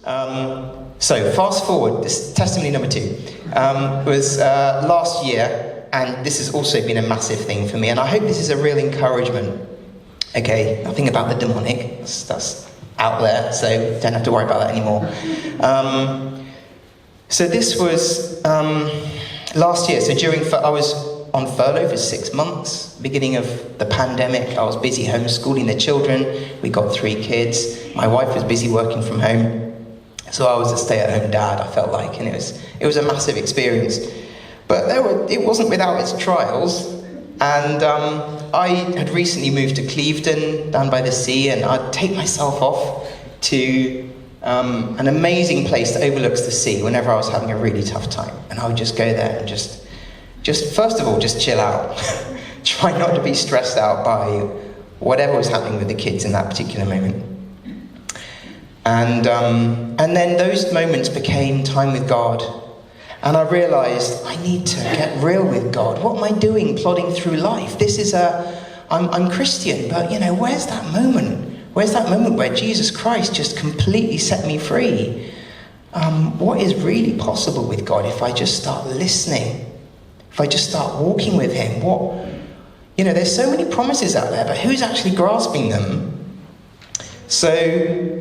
So fast forward, this testimony number 2 was last year, and this has also been a massive thing for me, and I hope this is a real encouragement. Okay, nothing about the demonic, that's out there, so don't have to worry about that anymore. So this was last year, so I was on furlough for 6 months, beginning of the pandemic. I was busy homeschooling the children. We got 3 kids. My wife was busy working from home. So I was a stay-at-home dad, I felt like, and it was a massive experience. But it wasn't without its trials. And I had recently moved to Clevedon, down by the sea, and I'd take myself off to an amazing place that overlooks the sea whenever I was having a really tough time. And I would just go there and just first of all, just chill out. Try not to be stressed out by whatever was happening with the kids in that particular moment. And then those moments became time with God. And I realised I need to get real with God. What am I doing plodding through life? I'm Christian, but where's that moment? Where's that moment where Jesus Christ just completely set me free? What is really possible with God if I just start listening? If I just start walking with him? There's so many promises out there, but who's actually grasping them? So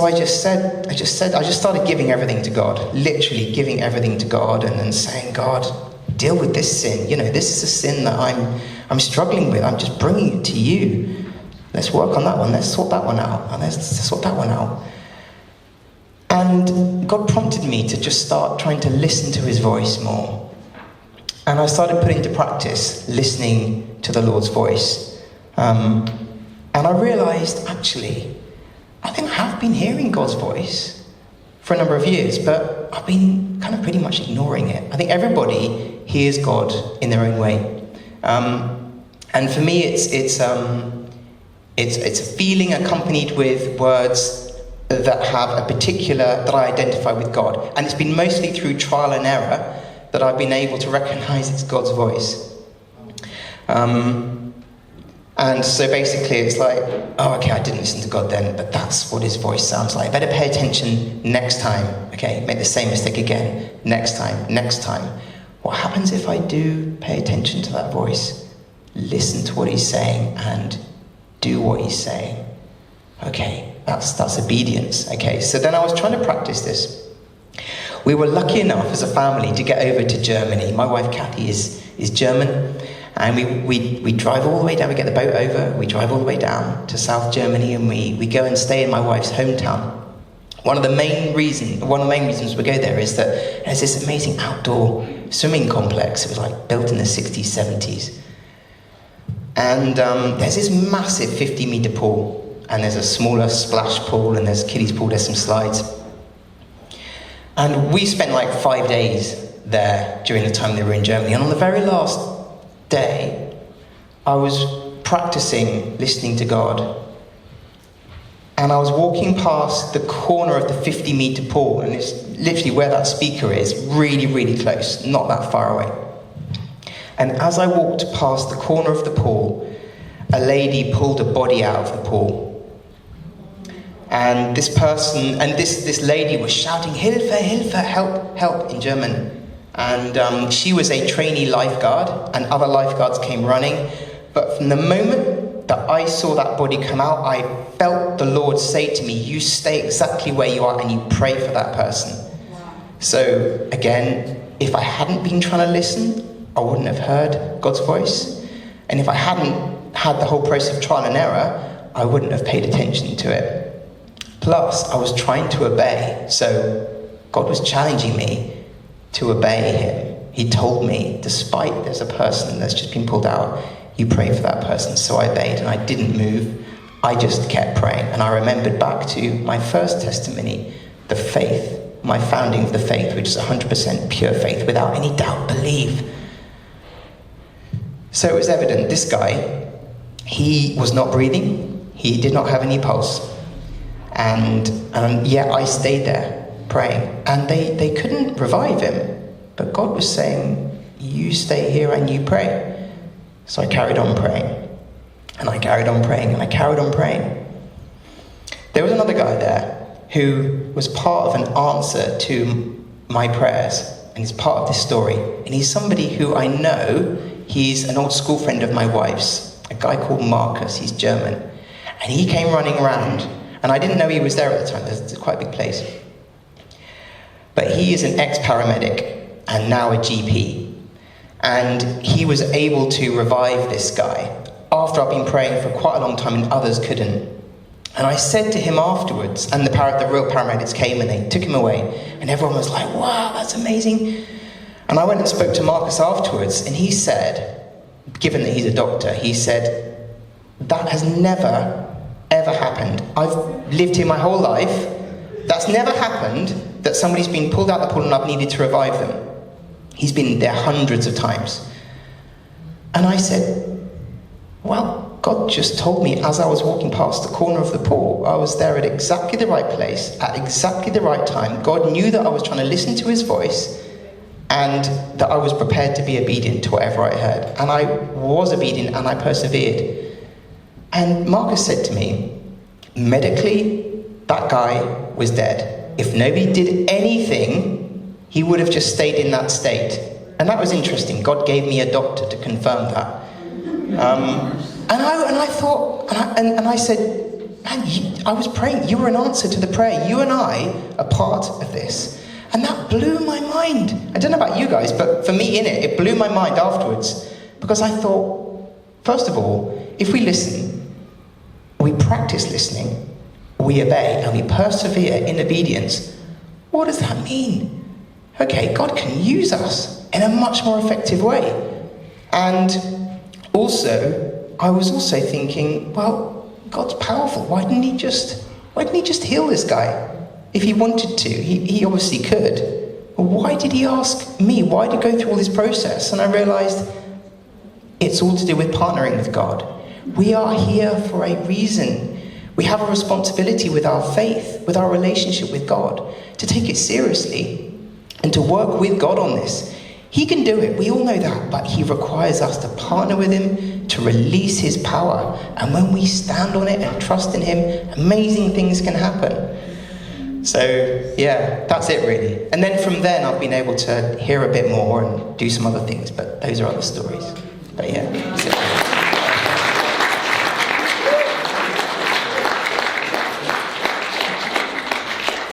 I just started giving everything to God, literally giving everything to God, and then saying, God, deal with this sin. This is a sin that I'm struggling with. I'm just bringing it to you. Let's work on that one. Let's sort that one out. And let's sort that one out. And God prompted me to just start trying to listen to his voice more. And I started putting into practice listening to the Lord's voice. And I realised, actually, I think I have been hearing God's voice for a number of years, but I've been kind of pretty much ignoring it. I think everybody hears God in their own way. And for me, it's a feeling accompanied with words that I identify with God. And it's been mostly through trial and error that I've been able to recognise it's God's voice. And so basically it's like, oh, okay, I didn't listen to God then, but that's what his voice sounds like. Better pay attention next time. Okay, make the same mistake again. Next time. What happens if I do pay attention to that voice, listen to what he's saying, and do what he's saying? Okay, that's obedience. Okay, so then I was trying to practice this. We were lucky enough as a family to get over to Germany. My wife Kathy is German, and we drive all the way down. We get the boat over, we drive all the way down to South Germany, and we go and stay in my wife's hometown. One of the main reasons we go there is that there's this amazing outdoor swimming complex. It was like built in the 60s, 70s. And there's this massive 50-metre pool, and there's a smaller splash pool, and there's a kiddie's pool, there's some slides. And we spent like 5 days there during the time they were in Germany. And on the very last day, I was practicing listening to God. And I was walking past the corner of the 50-metre pool, and it's literally where that speaker is, really, really close, not that far away. And as I walked past the corner of the pool, a lady pulled a body out of the pool. And this lady was shouting, Hilfe, Hilfe, help, help, in German. And she was a trainee lifeguard, and other lifeguards came running. But from the moment that I saw that body come out, I felt the Lord say to me, you stay exactly where you are and you pray for that person. Wow. So again, if I hadn't been trying to listen, I wouldn't have heard God's voice. And if I hadn't had the whole process of trial and error, I wouldn't have paid attention to it. Plus, I was trying to obey, so God was challenging me to obey him. He told me, despite there's a person that's just been pulled out, you pray for that person. So I obeyed, and I didn't move. I just kept praying. And I remembered back to my first testimony, the faith, my founding of the faith, which is 100% pure faith, without any doubt, believe. So it was evident, this guy, he was not breathing. He did not have any pulse. And yet I stayed there praying, and they couldn't revive him, but God was saying, you stay here and you pray. So I carried on praying, and I carried on praying, and I carried on praying. There was another guy there, who was part of an answer to my prayers, and he's part of this story. And he's somebody who I know, he's an old school friend of my wife's, a guy called Marcus. He's German. And he came running around, and I didn't know he was there at the time. It's quite a big place. But he is an ex-paramedic and now a GP. And he was able to revive this guy after I've been praying for quite a long time and others couldn't. And I said to him afterwards, and the real paramedics came and they took him away, and everyone was like, wow, that's amazing. And I went and spoke to Marcus afterwards, and he said, given that he's a doctor, he said, that has never, ever happened. I've lived here my whole life. That's never happened that somebody's been pulled out the pool and I've needed to revive them. He's been there hundreds of times. And I said, well, God just told me as I was walking past the corner of the pool, I was there at exactly the right place, at exactly the right time. God knew that I was trying to listen to his voice and that I was prepared to be obedient to whatever I heard. And I was obedient and I persevered. And Marcus said to me, medically, that guy was dead. If nobody did anything, he would have just stayed in that state. And that was interesting. God gave me a doctor to confirm that. And I thought, and I said, man, I was praying. You were an answer to the prayer. You and I are part of this. And that blew my mind. I don't know about you guys, but for me it blew my mind afterwards. Because I thought, first of all, if we listen, we practice listening, we obey, and we persevere in obedience, what does that mean? Okay, God can use us in a much more effective way. And also, I was also thinking, well, God's powerful. Why didn't he just heal this guy? If he wanted to, he obviously could. Well, why did he ask me? Why did he go through all this process? And I realized it's all to do with partnering with God. We are here for a reason. We have a responsibility with our faith, with our relationship with God, to take it seriously and to work with God on this. He can do it, we all know that, but he requires us to partner with him, to release his power. And when we stand on it and trust in him, amazing things can happen. So, yeah, that's it really. And then from then I've been able to hear a bit more and do some other things, but those are other stories. But yeah, that's it.